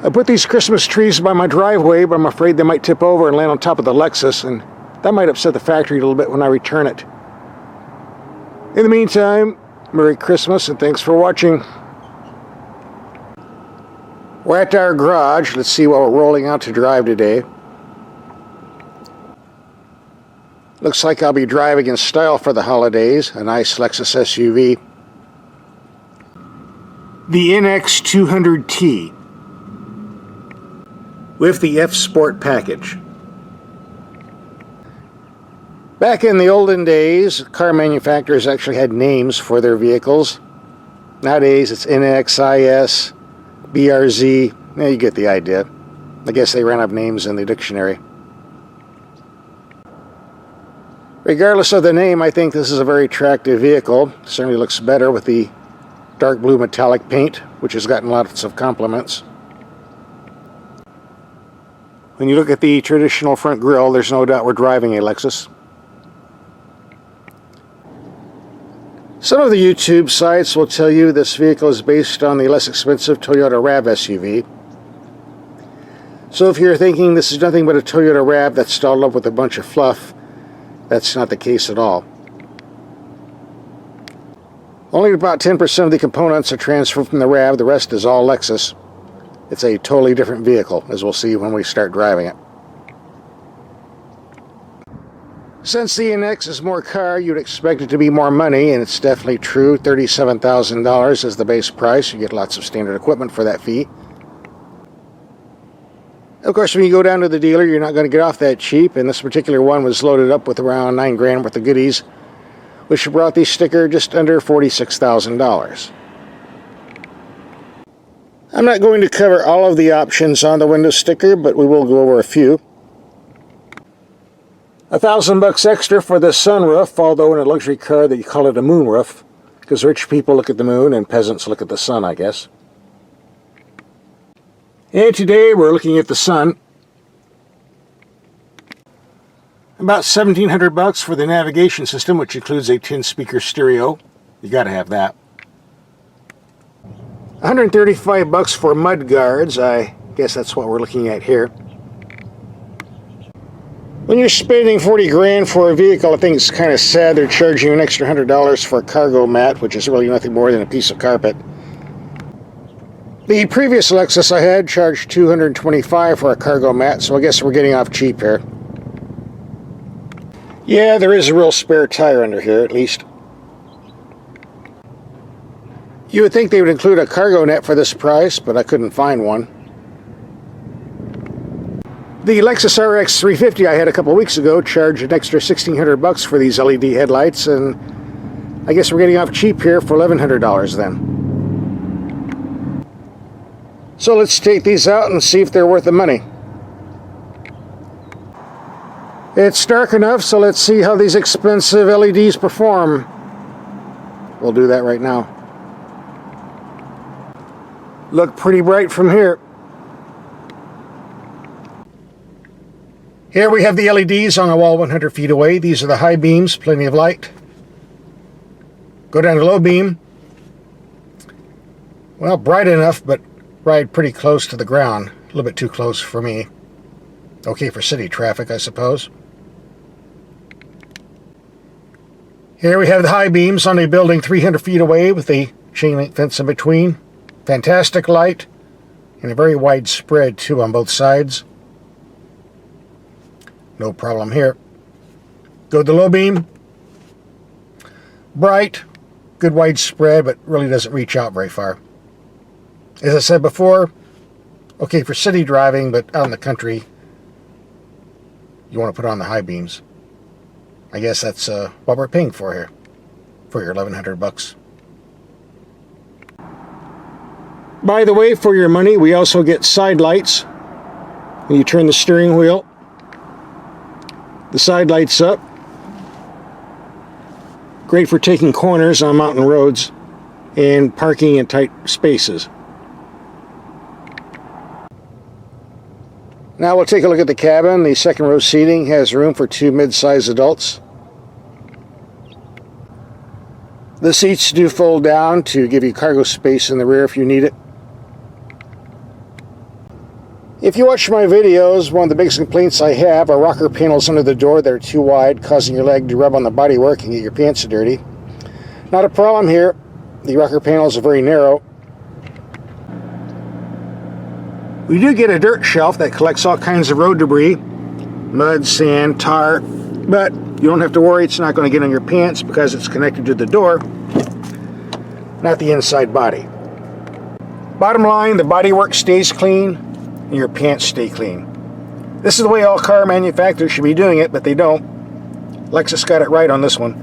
I put these Christmas trees by my driveway, but I'm afraid they might tip over and land on top of the Lexus, and that might upset the factory a little bit when I return it. In the meantime, Merry Christmas and thanks for watching. We're at our garage. Let's see what we're rolling out to drive today. Looks like I'll be driving in style for the holidays. A nice Lexus SUV. The NX200t with the F Sport package. Back in the olden days, car manufacturers actually had names for their vehicles. Nowadays it's NXIS, BRZ. Yeah, you get the idea. I guess they ran out of names in the dictionary. Regardless of the name, I think this is a very attractive vehicle. Certainly looks better with the dark blue metallic paint, which has gotten lots of compliments. When you look at the traditional front grille, there's no doubt we're driving a Lexus. Some of the YouTube sites will tell you this vehicle is based on the less expensive Toyota RAV SUV. So if you're thinking this is nothing but a Toyota RAV that's dolled up with a bunch of fluff, that's not the case at all. Only about 10% of the components are transferred from the RAV, the rest is all Lexus. It's a totally different vehicle, as we'll see when we start driving it. Since the NX is more car, you'd expect it to be more money, and it's definitely true. $37,000 is the base price. You get lots of standard equipment for that fee. Of course, when you go down to the dealer, you're not going to get off that cheap, and this particular one was loaded up with around $9 grand worth of goodies, which brought the sticker just under $46,000. I'm not going to cover all of the options on the window sticker, but we will go over a few. $1,000 extra for the sunroof, although in a luxury car that you call it a moonroof, because rich people look at the moon and peasants look at the sun, I guess. And today we're looking at the sun. About $1,700 for the navigation system, which includes a 10-speaker stereo. You gotta have that. $135 for mud guards. I guess that's what we're looking at here. When you're spending 40 grand for a vehicle, I think it's kind of sad they're charging you an extra $100 for a cargo mat, which is really nothing more than a piece of carpet. The previous Lexus I had charged $225 for a cargo mat, so I guess we're getting off cheap here. Yeah, there is a real spare tire under here, at least. You would think they would include a cargo net for this price, but I couldn't find one. The Lexus RX 350 I had a couple weeks ago charged an extra $1,600 for these LED headlights, and I guess we're getting off cheap here for $1,100 then. So let's take these out and see if they're worth the money. It's dark enough, so let's see how these expensive LEDs perform. We'll do that right now. Look pretty bright from here. Here we have the LEDs on a wall 100 feet away. These are the high beams, plenty of light. Go down to low beam. Well, bright enough, but right pretty close to the ground. A little bit too close for me. Okay for city traffic, I suppose. Here we have the high beams on a building 300 feet away with a chain link fence in between. Fantastic light, and a very wide spread too on both sides. No problem here. Go to the low beam. Bright, good wide spread, but really doesn't reach out very far. As I said before, okay for city driving, but out in the country, you want to put on the high beams. I guess that's what we're paying for here, for your $1,100. By the way, for your money, we also get side lights. When you turn the steering wheel, the side lights up. Great for taking corners on mountain roads and parking in tight spaces. Now we'll take a look at the cabin. The second row seating has room for 2 mid-sized adults. The seats do fold down to give you cargo space in the rear if you need it. If you watch my videos, one of the biggest complaints I have are rocker panels under the door that are too wide, causing your leg to rub on the bodywork and get your pants dirty. Not a problem here. The rocker panels are very narrow. We do get a dirt shelf that collects all kinds of road debris, mud, sand, tar, but you don't have to worry, it's not going to get on your pants because it's connected to the door, not the inside body. Bottom line, the bodywork stays clean and your pants stay clean. This is the way all car manufacturers should be doing it, but they don't. Lexus got it right on this one.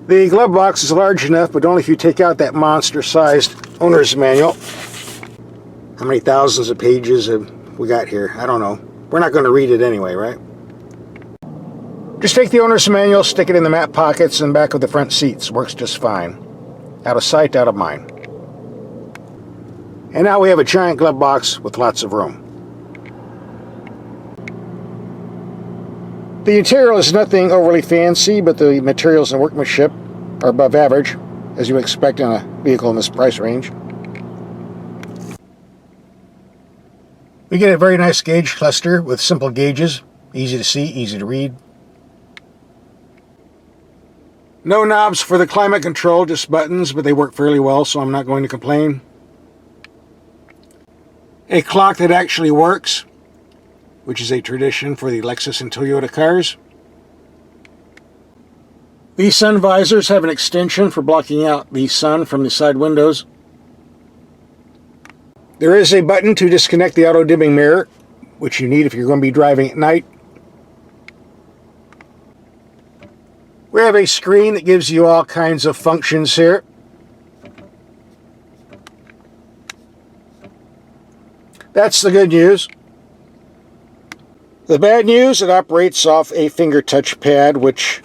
The glove box is large enough, but only if you take out that monster-sized owner's manual. How many thousands of pages have we got here? I don't know. We're not going to read it anyway, right? Just take the owner's manual, stick it in the mat pockets and back of the front seats. Works just fine. Out of sight, out of mind. And now we have a giant glove box with lots of room. The interior is nothing overly fancy, but the materials and workmanship are above average, as you would expect in a vehicle in this price range. We get a very nice gauge cluster with simple gauges, easy to see, easy to read. No knobs for the climate control, just buttons, but they work fairly well, so I'm not going to complain. A clock that actually works, which is a tradition for the Lexus and Toyota cars. These sun visors have an extension for blocking out the sun from the side windows. There is a button to disconnect the auto-dimming mirror, which you need if you're going to be driving at night. We have a screen that gives you all kinds of functions here. That's the good news. The bad news, it operates off a finger touch pad, which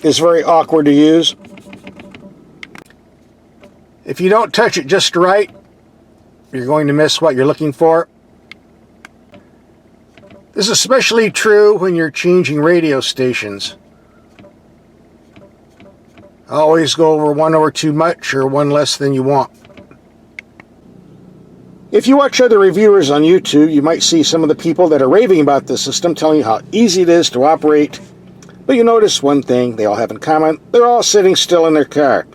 is very awkward to use. If you don't touch it just right, you're going to miss what you're looking for. This is especially true when you're changing radio stations. Always go over one over too much or one less than you want. If you watch other reviewers on YouTube, you might see some of the people that are raving about this system, telling you how easy it is to operate. But you notice one thing they all have in common: they're all sitting still in their car.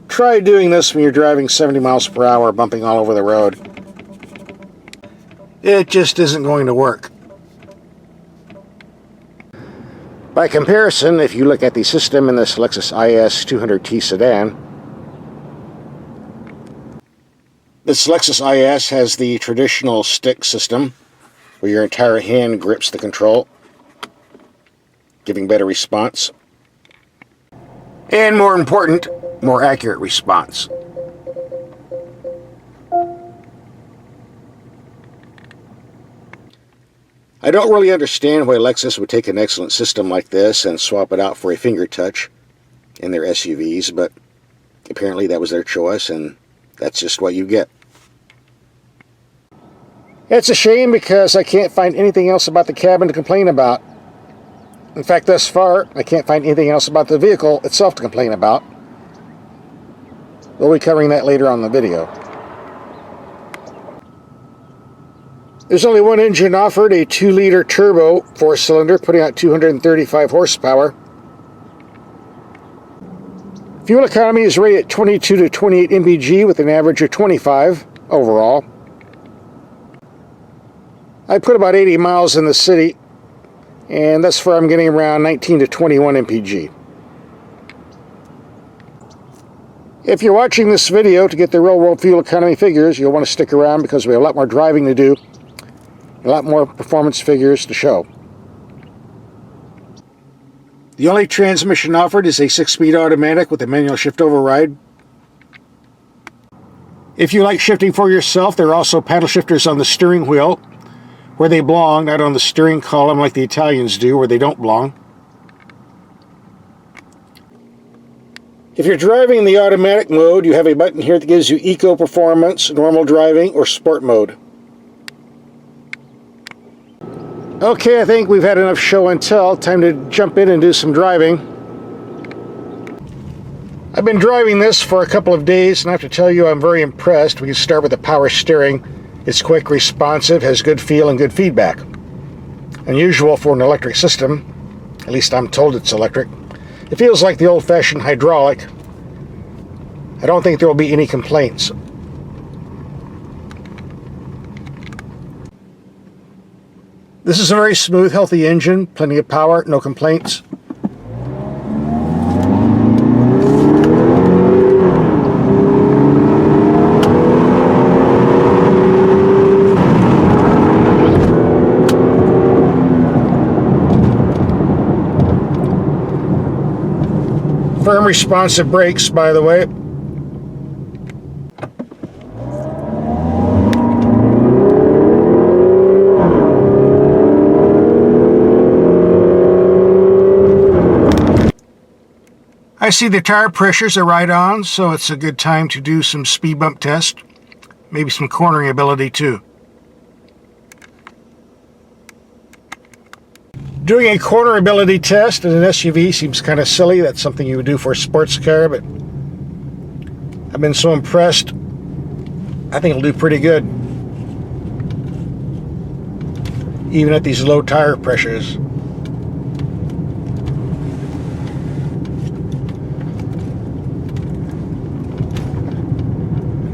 Try doing this when you're driving 70 miles per hour, bumping all over the road. It just isn't going to work. By comparison, if you look at the system in this Lexus NX200t sedan, this Lexus IS has the traditional stick system, where your entire hand grips the control, giving better response. And more important, more accurate response. I don't really understand why Lexus would take an excellent system like this and swap it out for a finger touch in their SUVs, but apparently that was their choice, and that's just what you get. It's a shame because I can't find anything else about the cabin to complain about. In fact, thus far, I can't find anything else about the vehicle itself to complain about. We'll be covering that later on in the video. There's only one engine offered, a 2-liter turbo 4-cylinder, putting out 235 horsepower. Fuel economy is rated at 22 to 28 mpg with an average of 25 overall. I put about 80 miles in the city, and thus far I'm getting around 19 to 21 mpg. If you're watching this video to get the real-world fuel economy figures, you'll want to stick around because we have a lot more driving to do, a lot more performance figures to show. The only transmission offered is a 6-speed automatic with a manual shift override. If you like shifting for yourself, there are also paddle shifters on the steering wheel, where they belong, not on the steering column like the Italians do, where they don't belong. If you're driving in the automatic mode, you have a button here that gives you Eco Performance, Normal Driving, or Sport Mode. Okay, I think we've had enough show and tell. Time to jump in and do some driving. I've been driving this for a couple of days, and I have to tell you I'm very impressed. We can start with the power steering. It's quick, responsive, has good feel and good feedback. Unusual for an electric system, at least I'm told it's electric. It feels like the old-fashioned hydraulic. I don't think there will be any complaints. This is a very smooth, healthy engine, plenty of power, no complaints. Firm, responsive brakes, by the way. I see the tire pressures are right on, so it's a good time to do some speed bump test. Maybe some cornering ability too. Doing a corner ability test in an SUV seems kind of silly. That's something you would do for a sports car, but I've been so impressed. I think it'll do pretty good, even at these low tire pressures.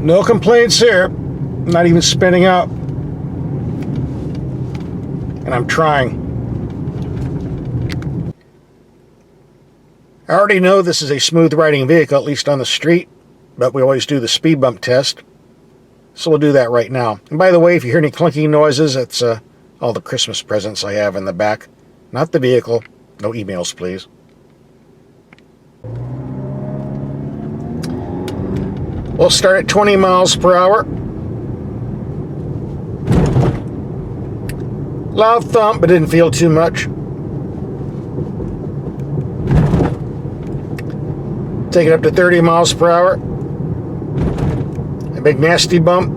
No complaints here. Not even spinning out. And I'm trying. I already know this is a smooth riding vehicle, at least on the street, but we always do the speed bump test. So we'll do that right now. And by the way, if you hear any clunking noises, it's all the Christmas presents I have in the back. Not the vehicle. No emails, please. We'll start at 20 miles per hour. Loud thump, but didn't feel too much. Take it up to 30 miles per hour. A big nasty bump.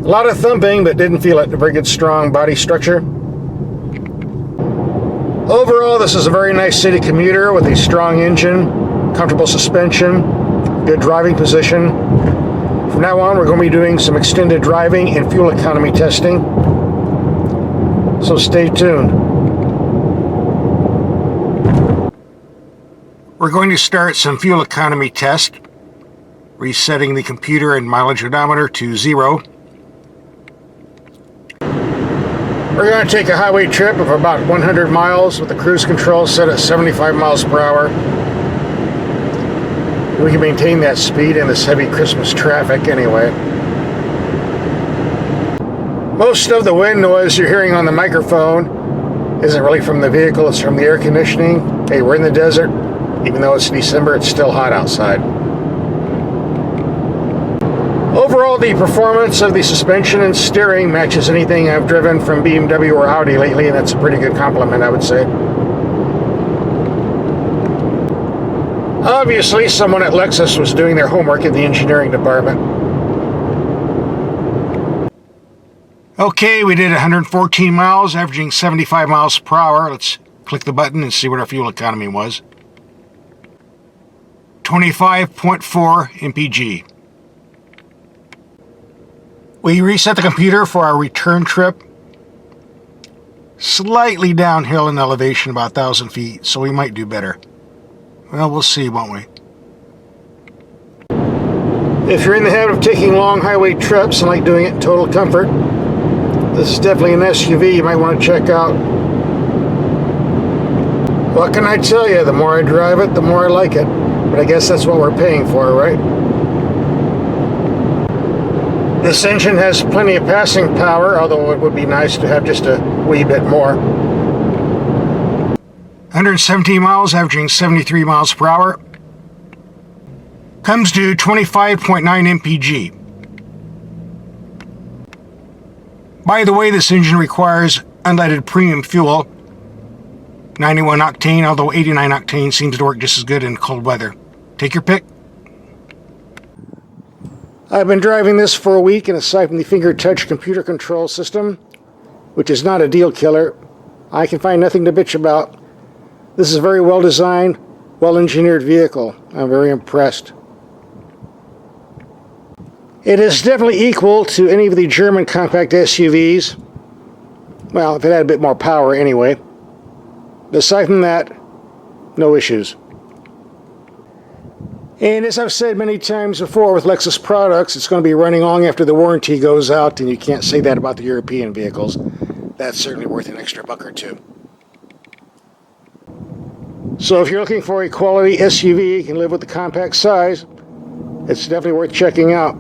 A lot of thumping, but didn't feel it. A very good strong body structure. Overall, this is a very nice city commuter with a strong engine, comfortable suspension, good driving position. From now on, we're going to be doing some extended driving and fuel economy testing. So stay tuned. We're going to start some fuel economy test, resetting the computer and mileage odometer to 0. We're going to take a highway trip of about 100 miles with the cruise control set at 75 miles per hour. We can maintain that speed in this heavy Christmas traffic anyway. Most of the wind noise you're hearing on the microphone isn't really from the vehicle, it's from the air conditioning. Hey, we're in the desert. Even though it's December, it's still hot outside. Overall, the performance of the suspension and steering matches anything I've driven from BMW or Audi lately, and that's a pretty good compliment, I would say. Obviously, someone at Lexus was doing their homework in the engineering department. Okay, we did 114 miles, averaging 75 miles per hour. Let's click the button and see what our fuel economy was. 25.4 mpg. We reset the computer for our return trip. Slightly downhill in elevation, about 1,000 feet, so we might do better. Well, we'll see, won't we? If you're in the habit of taking long highway trips and like doing it in total comfort, this is definitely an SUV you might want to check out. What can I tell you? The more I drive it, the more I like it. But I guess that's what we're paying for, right? This engine has plenty of passing power, although it would be nice to have just a wee bit more. 117 miles, averaging 73 miles per hour. Comes to 25.9 mpg. By the way, this engine requires unleaded premium fuel. 91 octane, although 89 octane seems to work just as good in cold weather. Take your pick. I've been driving this for a week, and aside from the finger touch computer control system, which is not a deal killer, I can find nothing to bitch about. This is a very well designed, well engineered vehicle. I'm very impressed. It is definitely equal to any of the German compact SUVs. Well, if it had a bit more power anyway. Aside from that, no issues. And as I've said many times before with Lexus products, it's going to be running long after the warranty goes out, and you can't say that about the European vehicles. That's certainly worth an extra buck or two. So if you're looking for a quality SUV, you can live with the compact size, it's definitely worth checking out.